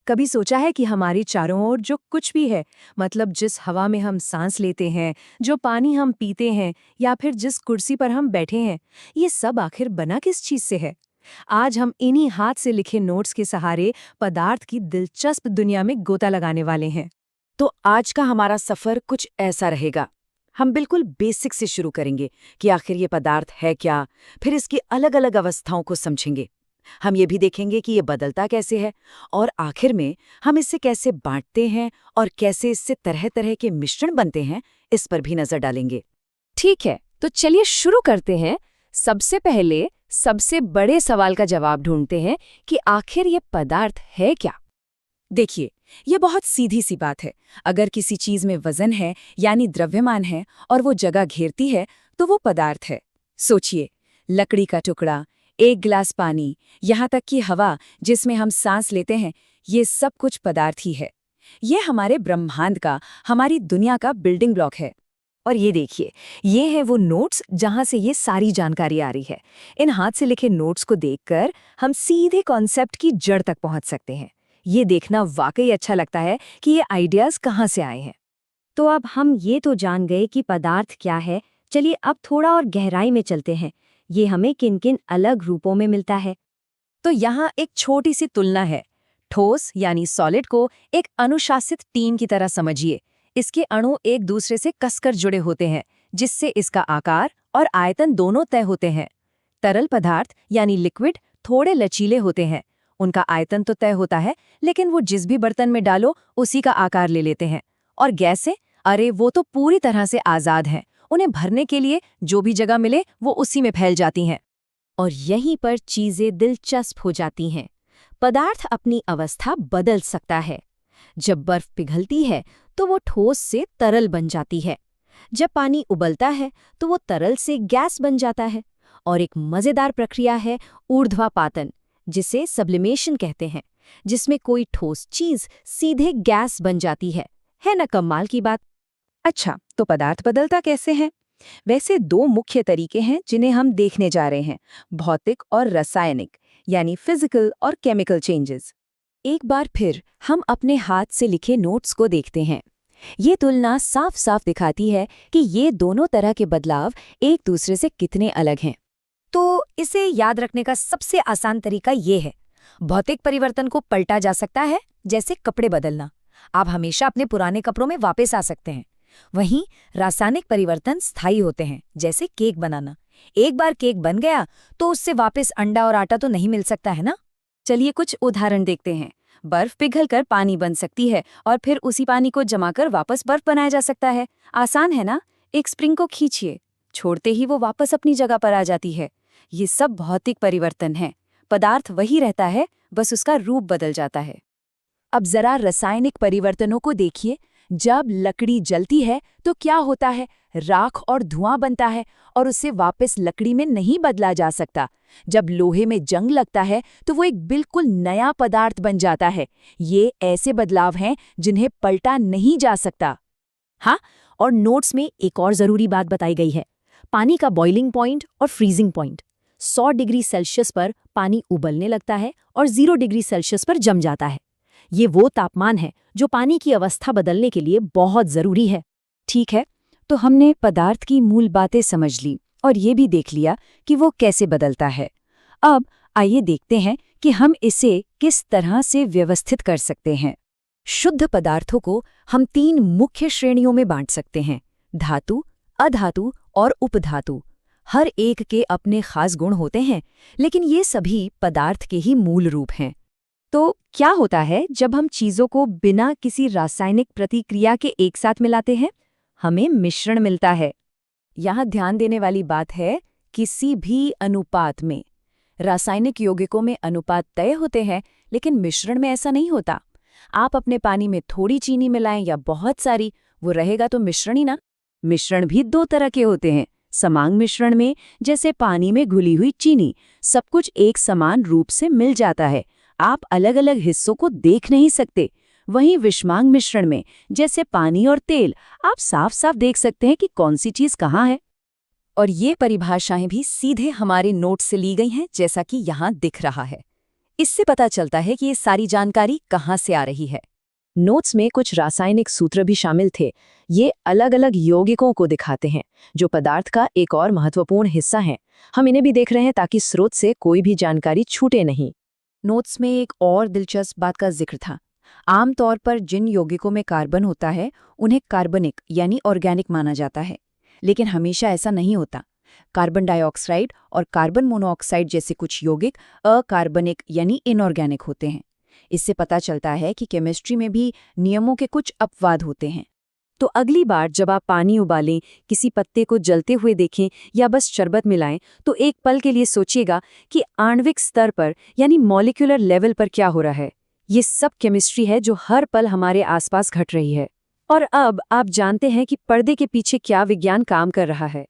कभी सोचा है कि हमारी चारों ओर जो कुछ भी है, मतलब जिस हवा में हम सांस लेते हैं, जो पानी हम पीते हैं या फिर जिस कुर्सी पर हम बैठे हैं, ये सब आखिर बना किस चीज से है? आज हम इन्हीं हाथ से लिखे नोट्स के सहारे पदार्थ की दिलचस्प दुनिया में गोता लगाने वाले हैं। तो आज का हमारा सफर कुछ ऐसा रहेगा। हम बिल्कुल बेसिक से शुरू करेंगे कि आखिर ये पदार्थ है क्या, फिर इसकी अलग अलग अवस्थाओं को समझेंगे। हम ये भी देखेंगे कि ये बदलता कैसे है, और आखिर में हम इसे कैसे बांटते हैं और कैसे इससे तरह तरह के मिश्रण बनते हैं, इस पर भी नजर डालेंगे। ठीक है, तो चलिए शुरू करते हैं। सबसे पहले सबसे बड़े सवाल का जवाब ढूंढते हैं कि आखिर ये पदार्थ है क्या। देखिए, ये बहुत सीधी सी बात है। अगर किसी चीज में वजन है यानी द्रव्यमान है और वो जगह घेरती है तो वो पदार्थ है। सोचिए, लकड़ी का टुकड़ा, एक गिलास पानी, यहाँ तक कि हवा जिसमें हम सांस लेते हैं, ये सब कुछ पदार्थ ही है। ये हमारे ब्रह्मांड का, हमारी दुनिया का बिल्डिंग ब्लॉक है। और ये देखिए, ये है वो नोट्स जहाँ से ये सारी जानकारी आ रही है। इन हाथ से लिखे नोट्स को देखकर हम सीधे कॉन्सेप्ट की जड़ तक पहुँच सकते हैं। ये देखना वाकई अच्छा लगता है कि ये आइडियाज कहाँ से आए हैं। तो अब हम ये तो जान गए कि पदार्थ क्या है। चलिए अब थोड़ा और गहराई में चलते हैं। ये हमें किन किन अलग रूपों में मिलता है। तो यहाँ एक छोटी सी तुलना है। ठोस यानी सॉलिड को एक अनुशासित टीम की तरह समझिए। इसके अणु एक दूसरे से कसकर जुड़े होते हैं, जिससे इसका आकार और आयतन दोनों तय होते हैं। तरल पदार्थ यानी लिक्विड थोड़े लचीले होते हैं। उनका आयतन तो तय होता है, लेकिन वो जिस भी बर्तन में डालो उसी का आकार ले लेते हैं। और गैसें, अरे वो तो पूरी तरह से आज़ाद हैं। उन्हें भरने के लिए जो भी जगह मिले वो उसी में फैल जाती हैं। और यहीं पर चीजें दिलचस्प हो जाती हैं। पदार्थ अपनी अवस्था बदल सकता है। जब बर्फ पिघलती है तो वो ठोस से तरल बन जाती है। जब पानी उबलता है तो वो तरल से गैस बन जाता है। और एक मजेदार प्रक्रिया है ऊर्ध्वापातन, जिसे सब्लिमेशन कहते हैं, जिसमें कोई ठोस चीज सीधे गैस बन जाती है ना कमाल की बात। अच्छा, तो पदार्थ बदलता कैसे है? वैसे दो मुख्य तरीके हैं जिन्हें हम देखने जा रहे हैं, भौतिक और रासायनिक, यानी फिजिकल और केमिकल चेंजेस। एक बार फिर हम अपने हाथ से लिखे नोट्स को देखते हैं। ये तुलना साफ साफ दिखाती है कि ये दोनों तरह के बदलाव एक दूसरे से कितने अलग हैं। तो इसे याद रखने का सबसे आसान तरीका ये है। भौतिक परिवर्तन को पलटा जा सकता है, जैसे कपड़े बदलना। आप हमेशा अपने पुराने कपड़ों में वापस आ सकते हैं। वहीं रासायनिक परिवर्तन स्थायी होते हैं, जैसे केक बनाना। एक बार केक बन गया तो उससे वापस अंडा और आटा तो नहीं मिल सकता है ना। चलिए कुछ उदाहरण देखते हैं। बर्फ पिघलकर पानी बन सकती है और फिर उसी पानी को जमाकर वापस बर्फ बनाया जा सकता है। आसान है ना? एक स्प्रिंग को खींचिए, छोड़ते ही वो वापस अपनी जगह पर आ जाती है। ये सब भौतिक परिवर्तन है। पदार्थ वही रहता है, बस उसका रूप बदल जाता है। अब जरा रासायनिक परिवर्तनों को देखिए। जब लकड़ी जलती है तो क्या होता है? राख और धुआं बनता है और उसे वापस लकड़ी में नहीं बदला जा सकता। जब लोहे में जंग लगता है तो वो एक बिल्कुल नया पदार्थ बन जाता है। ये ऐसे बदलाव हैं जिन्हें पलटा नहीं जा सकता। हाँ, और नोट्स में एक और जरूरी बात बताई गई है, पानी का बॉइलिंग पॉइंट और फ्रीजिंग पॉइंट। 100 डिग्री सेल्सियस पर पानी उबलने लगता है और 0 डिग्री सेल्सियस पर जम जाता है। ये वो तापमान है जो पानी की अवस्था बदलने के लिए बहुत जरूरी है। ठीक है, तो हमने पदार्थ की मूल बातें समझ ली और ये भी देख लिया कि वो कैसे बदलता है। अब आइए देखते हैं कि हम इसे किस तरह से व्यवस्थित कर सकते हैं। शुद्ध पदार्थों को हम 3 मुख्य श्रेणियों में बांट सकते हैं: धातु, अधातु और उपधातु। हर एक के अपने खास गुण होते हैं, लेकिन ये सभी पदार्थ के ही मूल रूप हैं। तो क्या होता है जब हम चीजों को बिना किसी रासायनिक प्रतिक्रिया के एक साथ मिलाते हैं? हमें मिश्रण मिलता है। यहाँ ध्यान देने वाली बात है, किसी भी अनुपात में। रासायनिक यौगिकों में अनुपात तय होते हैं, लेकिन मिश्रण में ऐसा नहीं होता। आप अपने पानी में थोड़ी चीनी मिलाएं या बहुत सारी, वो रहेगा तो मिश्रण ही ना। मिश्रण भी 2 तरह के होते हैं। समांग मिश्रण में, जैसे पानी में घुली हुई चीनी, सब कुछ एक समान रूप से मिल जाता है, आप अलग अलग हिस्सों को देख नहीं सकते। वहीं विषमांग मिश्रण में, जैसे पानी और तेल, आप साफ साफ देख सकते हैं कि कौन सी चीज कहाँ है। और ये परिभाषाएं भी सीधे हमारे नोट से ली गई हैं, जैसा कि यहाँ दिख रहा है। इससे पता चलता है कि ये सारी जानकारी कहाँ से आ रही है। नोट्स में कुछ रासायनिक सूत्र भी शामिल थे। ये अलग अलग यौगिकों को दिखाते हैं, जो पदार्थ का एक और महत्वपूर्ण हिस्सा हैं। हम इन्हें भी देख रहे हैं ताकि स्रोत से कोई भी जानकारी छूटे नहीं। नोट्स में एक और दिलचस्प बात का जिक्र था। आमतौर पर जिन यौगिकों में कार्बन होता है उन्हें कार्बनिक यानी ऑर्गेनिक माना जाता है, लेकिन हमेशा ऐसा नहीं होता। कार्बन डाइऑक्साइड और कार्बन मोनोऑक्साइड जैसे कुछ यौगिक अकार्बनिक यानी इनऑर्गेनिक होते हैं। इससे पता चलता है कि केमिस्ट्री में भी नियमों के कुछ अपवाद होते हैं। तो अगली बार जब आप पानी उबालें, किसी पत्ते को जलते हुए देखें या बस शरबत मिलाएं, तो एक पल के लिए सोचिएगा कि आणविक स्तर पर यानी मॉलिक्यूलर लेवल पर क्या हो रहा है। ये सब केमिस्ट्री है जो हर पल हमारे आसपास घट रही है। और अब आप जानते हैं कि पर्दे के पीछे क्या विज्ञान काम कर रहा है।